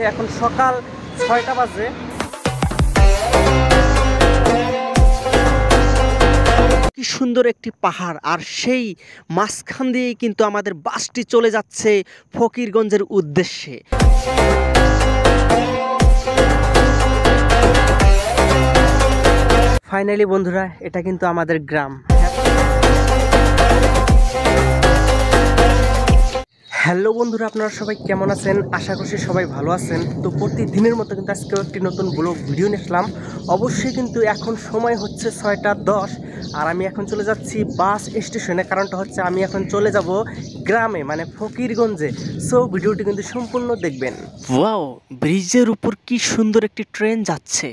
এখন সকাল ৬টা বাজে। কি সুন্দর একটি পাহাড়, আর সেই মাঝখান দিয়েই কিন্তু আমাদের বাসটি চলে যাচ্ছে ফকিরগঞ্জের উদ্দেশ্যে। ফাইনালি বন্ধুরা, এটা কিন্তু আমাদের গ্রাম। হ্যালো বন্ধুরা, আপনারা সবাই কেমন আছেন? আশা করছি সবাই ভালো আছেন। তো প্রতিদিনের মতো কিন্তু আজকেও একটি নতুন ব্লগ ভিডিও নিয়ে আসলাম। অবশ্যই কিন্তু এখন সময় হচ্ছে 6টা 10, আর আমি এখন চলে যাচ্ছি বাস স্টেশনে। কারণটা হচ্ছে আমি এখন চলে যাব গ্রামে, মানে ফকিরগঞ্জে। সো ভিডিওটি কিন্তু সম্পূর্ণ দেখবেন। ওয়াও, ব্রিজের উপর কি সুন্দর একটি ট্রেন যাচ্ছে।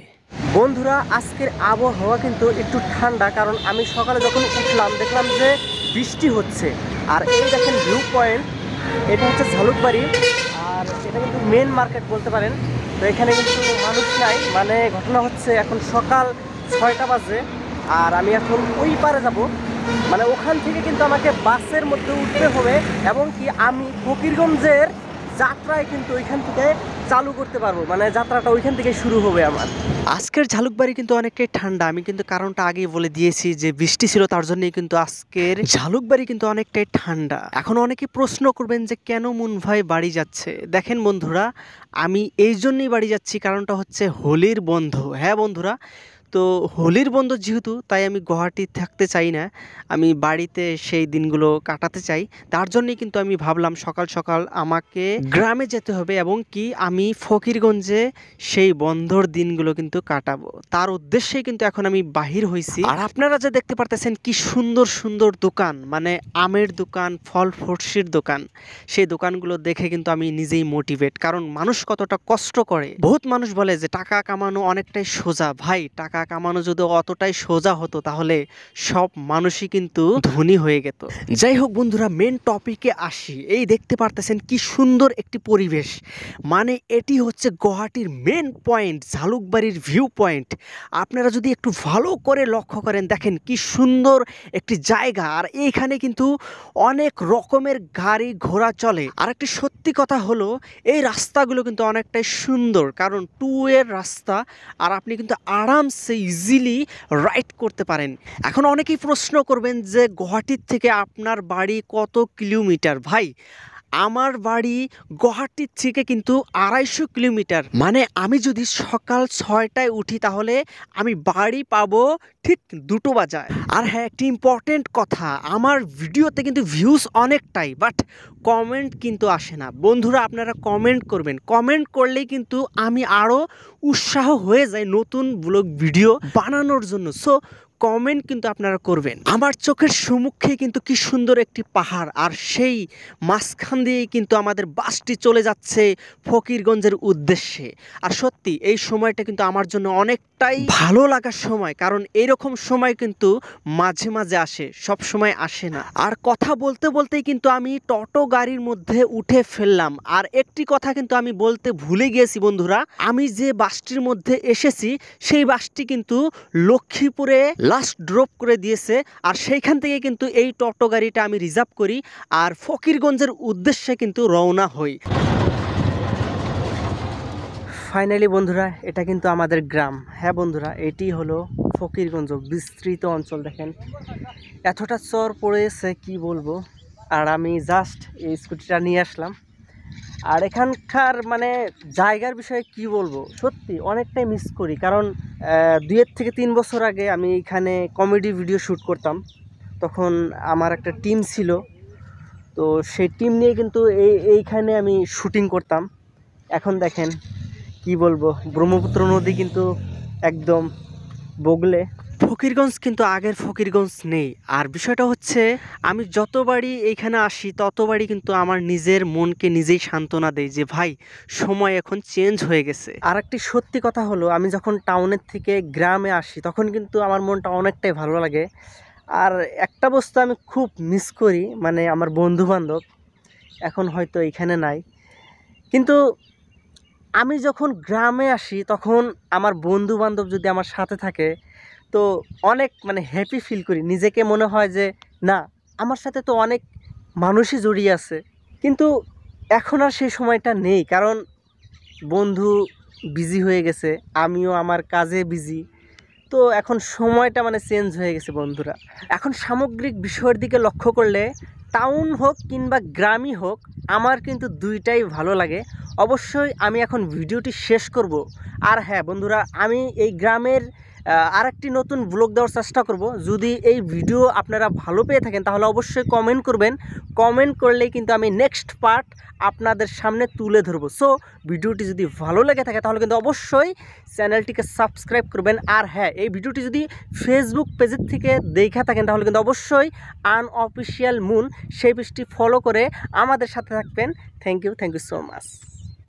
বন্ধুরা, আজকের আবহাওয়া কিন্তু একটু ঠান্ডা, কারণ আমি সকালে যখন উঠলাম দেখলাম যে বৃষ্টি হচ্ছে। আর এই দেখেন ভিউ পয়েন্ট, এটা হচ্ছে ঝালুকবাড়ি, আর এটা কিন্তু মেন মার্কেট বলতে পারেন। তো এখানে কিন্তু মানুষ নাই, মানে ঘটনা হচ্ছে এখন সকাল 6টা বাজে, আর আমি এখন ওই পারে যাব। মানে ওখান থেকে কিন্তু আমাকে বাসের মধ্যে উঠতে হবে, এবং কি আমি ফকিরগঞ্জের যাত্রায় কিন্তু ওইখান থেকে চালু করতে পারবো, মানে যাত্রাটা ওইখান থেকে শুরু হবে আমার। আজকের ঝালুকবাড়ি কিন্তু অনেকটাই ঠান্ডা। আমি কিন্তু কারণটা আগেই বলে দিয়েছি যে বৃষ্টি ছিল, তার জন্যই কিন্তু আজকের ঝালুকবাড়ি কিন্তু অনেকটাই ঠান্ডা। এখন অনেকে প্রশ্ন করবেন যে কেন মুন ভাই বাড়ি যাচ্ছে। দেখেন বন্ধুরা, আমি এই জন্যই বাড়ি যাচ্ছি, কারণটা হচ্ছে হোলির বন্ধ। হ্যাঁ বন্ধুরা, তো হোলির বন্ধ যেহেতু, তাই আমি গুয়াহাটি থাকতে চাই না, আমি বাড়িতে সেই দিনগুলো কাটাতে চাই। তার জন্যই কিন্তু আমি ভাবলাম সকাল সকাল আমাকে গ্রামে যেতে হবে, এবং কি আমি ফকিরগঞ্জে সেই বন্ধর দিনগুলো কিন্তু কাটাবো। তার উদ্দেশ্যেই কিন্তু এখন আমি বাহির হয়েছি। আর আপনারা যে দেখতে পারতেছেন কি সুন্দর সুন্দর দোকান, মানে আমের দোকান, ফল ফ্রুটসের দোকান, সেই দোকানগুলো দেখে কিন্তু আমি নিজেই মোটিভেট। কারণ মানুষ কতটা কষ্ট করে। বহুত মানুষ বলে যে টাকা কামানো অনেকটাই সোজা। ভাই, টাকা কামানো যদি অতটাই সোজা হতো তাহলে সব মানুষই কিন্তু ধনী হয়ে যেত। যাই হোক বন্ধুরা, মেন টপিকে আসি। এই দেখতে পারতেছেন কি সুন্দর একটি পরিবেশ, মানে এটি হচ্ছে গুয়াহাটির মেন পয়েন্ট, ঝালুকবাড়ির ভিউ পয়েন্ট। আপনারা যদি একটু ভালো করে লক্ষ্য করেন, দেখেন কি সুন্দর একটি জায়গা, আর এইখানে কিন্তু অনেক রকমের গাড়ি ঘোড়া চলে। আর একটি সত্যি কথা হলো, এই রাস্তাগুলো কিন্তু অনেকটাই সুন্দর, কারণ 2-এর রাস্তা, আর আপনি কিন্তু আরামসে ইজিলি রাইড করতে পারেন। এখন অনেকেই প্রশ্ন করবেন যে গুয়াহাটির থেকে আপনার বাড়ি কত কিলোমিটার। ভাই, আমার বাড়ি গুয়াহাটির থেকে কিন্তু 250 কিলোমিটার। মানে আমি যদি সকাল 6টায় উঠি তাহলে আমি বাড়ি পাবো ঠিক 2টো বাজায়। আর হ্যাঁ, একটি ইম্পর্টেন্ট কথা, আমার ভিডিওতে কিন্তু ভিউজ অনেকটাই, বাট কমেন্ট কিন্তু আসে না। বন্ধুরা, আপনারা কমেন্ট করবেন, কমেন্ট করলেই কিন্তু আমি আরও উৎসাহ হয়ে যাই নতুন ব্লগ ভিডিও বানানোর জন্য। সো কমেন্ট কিন্তু আপনারা করবেন। আমার চোখের সম্মুখে কিন্তু কি সুন্দর একটি পাহাড়, আর সেই মাঝখান দিয়েই কিন্তু আমাদের বাসটি চলে যাচ্ছে ফকিরগঞ্জের উদ্দেশ্যে। আর সত্যি এই সময়টা কিন্তু আমার জন্য অনেকটাই ভালো লাগার সময়, কারণ এইরকম সময় কিন্তু মাঝে মাঝে আসে, সব সময় আসে না। আর কথা বলতে বলতেই কিন্তু আমি টোটো গাড়ির মধ্যে উঠে ফেললাম। আর একটি কথা কিন্তু আমি বলতে ভুলে গিয়েছি বন্ধুরা, আমি যে বাসটির মধ্যে এসেছি সেই বাসটি কিন্তু লক্ষ্মীপুরে লাস্ট ড্রপ করে দিয়েছে, আর সেইখান থেকে কিন্তু এই টোটো গাড়িটা আমি রিজার্ভ করি, আর ফকিরগঞ্জের উদ্দেশ্যে কিন্তু রওনা হই। ফাইনালি বন্ধুরা, এটা কিন্তু আমাদের গ্রাম। হ্যাঁ বন্ধুরা, এটি হলো ফকিরগঞ্জ, বিস্তৃত অঞ্চল। দেখেন এতটা চর পড়েছে কি বলবো। আর আমি জাস্ট এই স্কুটিটা নিয়ে আসলাম। আর এখানকার মানে জায়গার বিষয়ে কি বলবো, সত্যি অনেকটাই মিস করি। কারণ 2 থেকে 3 বছর আগে আমি এখানে কমেডি ভিডিও শ্যুট করতাম, তখন আমার একটা টিম ছিল। তো সেই টিম নিয়ে কিন্তু এইখানে আমি শুটিং করতাম। এখন দেখেন কি বলবো, ব্রহ্মপুত্র নদী কিন্তু একদম বগলে। ফকিরগঞ্জ কিন্তু আগের ফকিরগঞ্জ নেই। আর বিষয়টা হচ্ছে, আমি যতবারই এইখানে আসি ততবারই কিন্তু আমার নিজের মনকে নিজেই সান্ত্বনা দেই যে ভাই, সময় এখন চেঞ্জ হয়ে গেছে। আর একটি সত্যি কথা হলো, আমি যখন টাউনের থেকে গ্রামে আসি তখন কিন্তু আমার মনটা অনেকটাই ভালো লাগে। আর একটা বস্তু আমি খুব মিস করি, মানে আমার বন্ধু বান্ধব এখন হয়তো এখানে নাই, কিন্তু আমি যখন গ্রামে আসি তখন আমার বন্ধু বান্ধব যদি আমার সাথে থাকে তো অনেক মানে হ্যাপি ফিল করি। নিজেকে মনে হয় যে না, আমার সাথে তো অনেক মানুষই জড়িয়ে আছে। কিন্তু এখন আর সেই সময়টা নেই, কারণ বন্ধু বিজি হয়ে গেছে, আমিও আমার কাজে বিজি। তো এখন সময়টা মানে চেঞ্জ হয়ে গেছে বন্ধুরা। এখন সামগ্রিক বিষয়ের দিকে লক্ষ্য করলে টাউন হোক কিংবা গ্রামই হোক, আমার কিন্তু দুইটাই ভালো লাগে। অবশ্যই আমি এখন ভিডিওটি শেষ করব। আর হ্যাঁ বন্ধুরা, আমি এই গ্রামের আরেকটি নতুন ব্লগ দেওয়ার চেষ্টা করব। যদি এই ভিডিও আপনারা ভালো পেয়ে থাকেন তাহলে অবশ্যই কমেন্ট করবেন। কমেন্ট করলেই কিন্তু আমি নেক্সট পার্ট আপনাদের সামনে তুলে ধরবো। সো ভিডিওটি যদি ভালো লেগে থাকে তাহলে কিন্তু অবশ্যই চ্যানেলটিকে সাবস্ক্রাইব করবেন। আর হ্যাঁ, এই ভিডিওটি যদি ফেসবুক পেজের থেকে দেখে থাকেন তাহলে কিন্তু অবশ্যই আনঅফিসিয়াল মুন সেই পেজটি ফলো করে আমাদের সাথে থাকবেন। Thank you so much.